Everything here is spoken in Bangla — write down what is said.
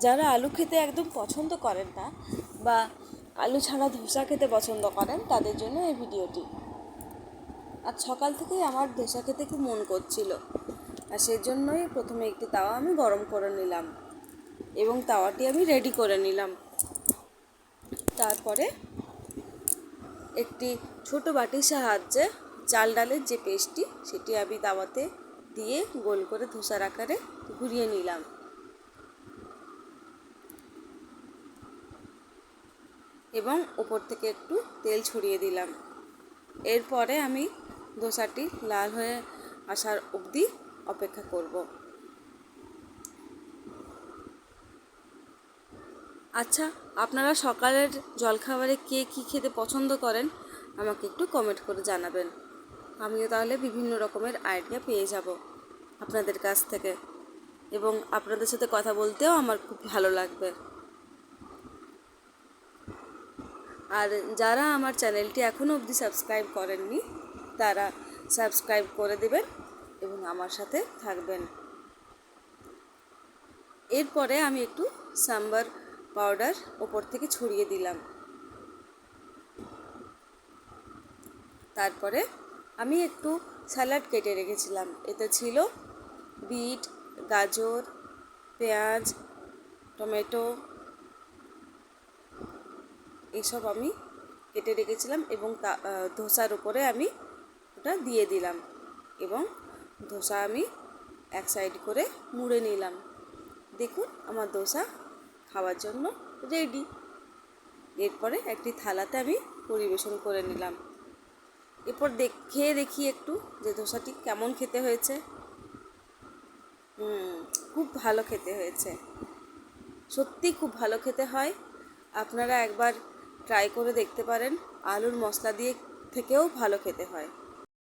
যারা আলু খেতে একদম পছন্দ করেন না বা আলু ছাড়া ধোসা খেতে পছন্দ করেন তাদের জন্য এই ভিডিওটি। আজ সকাল থেকেই আমার ধোসা খেতে খুব মন করছিল, আর সেজন্যই প্রথমে একটি তাওয়া আমি গরম করে নিলাম এবং তাওয়াটি আমি রেডি করে নিলাম। তারপরে একটি ছোট বাটির সাহায্যে চাল ডালের যে পেস্টটি সেটি আমি তাওয়াতে দিয়ে গোল করে ধোসার আকারে ঘুরিয়ে নিলাম এবং উপর থেকে একটু তেল ছড়িয়ে দিলাম। এরপরে আমি ধোসাটি লাল হয়ে আসার অবধি অপেক্ষা করব। আচ্ছা, আপনারা সকালের জলখাবারে কে কী খেতে পছন্দ করেন আমাকে একটু কমেন্ট করে জানাবেন। আমিও তাহলে বিভিন্ন রকমের আইডিয়া পেয়ে যাব আপনাদের কাছ থেকে, এবং আপনাদের সাথে কথা বলতেও আমার খুব ভালো লাগবে। আর যারা আমার চ্যানেলটি এখনও অবধি সাবস্ক্রাইব করেননি তারা সাবস্ক্রাইব করে দেবেন এবং আমার সাথে থাকবেন। এরপরে আমি একটু সাম্বার পাউডার ওপর থেকে ছড়িয়ে দিলাম। তারপরে আমি একটু স্যালাড কেটে রেখেছিলাম, এতে ছিল বিট, গাজর, পেঁয়াজ, টমেটো, এসব আমি কেটে রেখেছিলাম এবং ধোসার উপরে আমি ওটা দিয়ে দিলাম এবং ধোসা আমি এক সাইড করে মুড়ে নিলাম। দেখুন আমার ধোসা খাওয়ার জন্য রেডি। এরপরে একটি থালাতে আমি পরিবেশন করে নিলাম। এরপর খেয়ে দেখি একটু যে ধোসাটি কেমন খেতে হয়েছে। খুব ভালো খেতে হয়েছে, সত্যি খুব ভালো খেতে হয়। আপনারা একবার ট্রাই করে দেখতে পারেন, আলুর মশলা দিয়ে থেকেও ভালো খেতে হয়।